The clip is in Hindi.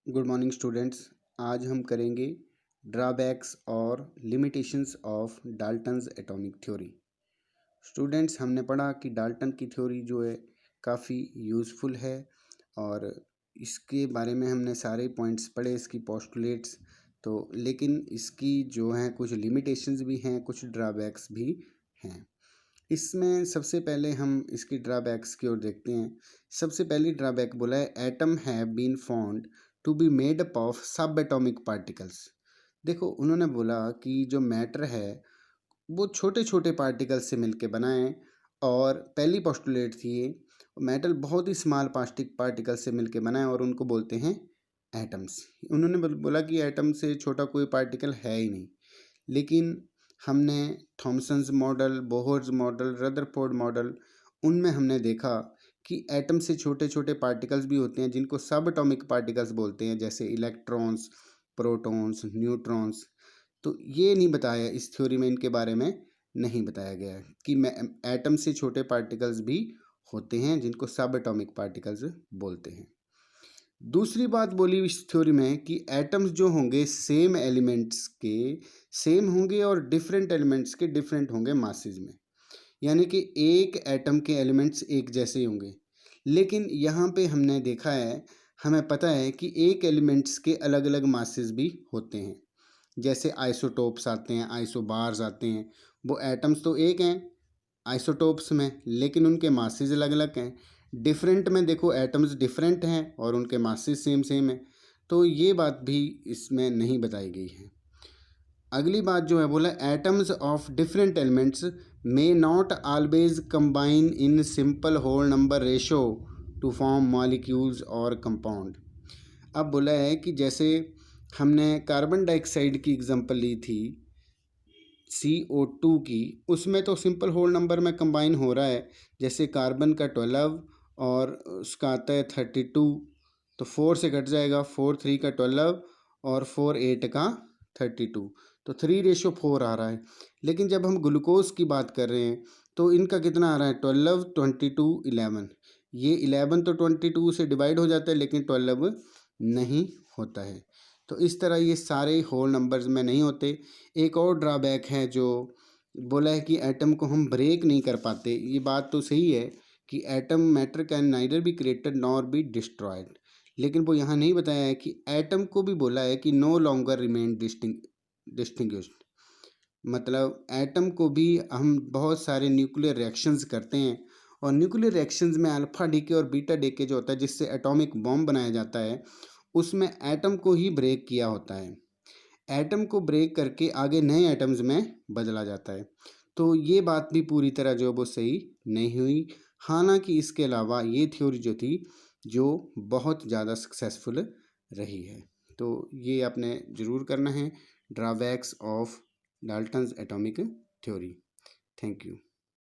Good morning students. आज हम करेंगे ड्रॉबैक्स और limitations of Dalton's atomic theory. Students, हमने पढ़ा कि डाल्टन की थ्योरी जो है काफ़ी यूज़फुल है और इसके बारे में हमने सारे पॉइंट्स पढ़े, इसकी पोस्टुलेट्स। तो लेकिन इसकी जो हैं कुछ लिमिटेशंस भी हैं, कुछ ड्रॉबैक्स भी हैं। इसमें सबसे पहले हम इसकी ड्रॉबैक्स की ओर देखते हैं। सबसे पहली ड्रॉबैक बोला है, atom have been found to be made up of sub atomic particles. देखो, उन्होंने बोला कि जो मैटर है वो छोटे छोटे पार्टिकल्स से मिलके बना है। और पहली पोस्टुलेट थी ये, मेटल बहुत ही स्मॉल पार्टिकल से मिलके बना है और उनको बोलते हैं एटम्स। उन्होंने बोला कि एटम से छोटा कोई पार्टिकल है ही नहीं। लेकिन हमने Thomson's model, Bohr's model, Rutherford model, उनमें हमने देखा कि एटम से छोटे छोटे पार्टिकल्स भी होते हैं जिनको सब एटॉमिक पार्टिकल्स बोलते हैं, जैसे इलेक्ट्रॉन्स, प्रोटॉन्स, न्यूट्रॉन्स। तो ये नहीं बताया, इस थ्योरी में इनके बारे में नहीं बताया गया है कि एटम से छोटे पार्टिकल्स भी होते हैं जिनको सब एटॉमिक पार्टिकल्स बोलते हैं। दूसरी बात बोली इस थ्योरी में कि एटम्स जो होंगे सेम एलिमेंट्स के सेम होंगे और डिफरेंट एलिमेंट्स के डिफरेंट होंगे मासेस में। यानी कि एक एटम के एलिमेंट्स एक जैसे ही होंगे। लेकिन यहाँ पे हमने देखा है, हमें पता है कि एक एलिमेंट्स के अलग अलग मासेस भी होते हैं। जैसे आइसोटोप्स आते हैं, आइसोबार्स आते हैं। वो एटम्स तो एक हैं आइसोटोप्स में, लेकिन उनके मासेस अलग अलग हैं। डिफरेंट में देखो, एटम्स डिफरेंट हैं और उनके मासेस सेम सेम हैं। तो ये बात भी इसमें नहीं बताई गई है। अगली बात जो है, बोला atoms of different elements may not always combine in simple whole number ratio to form molecules और कंपाउंड। अब बोला है कि जैसे हमने कार्बन डाइऑक्साइड की एग्जांपल ली थी CO2 की, उसमें तो सिंपल होल नंबर में कंबाइन हो रहा है। जैसे कार्बन का 12 और उसका आता है 32, तो 4 से कट जाएगा, 4 3 का 12 और 4 8 का 32, तो 3:4 आ रहा है। लेकिन जब हम ग्लूकोज की बात कर रहे हैं तो इनका कितना आ रहा है, 12 22 11। ये 11 तो 22 से डिवाइड हो जाता है, लेकिन 12 नहीं होता है। तो इस तरह ये सारे होल नंबर्स में नहीं होते। एक और ड्रॉबैक है जो बोला है कि एटम को हम ब्रेक नहीं कर पाते। ये बात तो सही है कि atom matter can neither be created nor be destroyed, लेकिन वो यहाँ नहीं बताया है कि एटम को भी बोला है कि नो लॉन्गर रिमेन डिस्टिंग्विश्ड। मतलब एटम को भी हम बहुत सारे न्यूक्लियर रिएक्शंस करते हैं और न्यूक्लियर रिएक्शंस में अल्फा डीके और बीटा डीके जो होता है, जिससे एटॉमिक बॉम्ब बनाया जाता है, उसमें एटम को ही ब्रेक किया होता है। एटम को ब्रेक करके आगे नए एटम्स में बदला जाता है। तो ये बात भी पूरी तरह जो वो सही नहीं हुई। हालांकि इसके अलावा ये थ्योरी जो थी जो बहुत ज़्यादा सक्सेसफुल रही है। तो ये आपने ज़रूर करना है, drawbacks of Dalton's atomic theory. Thank you.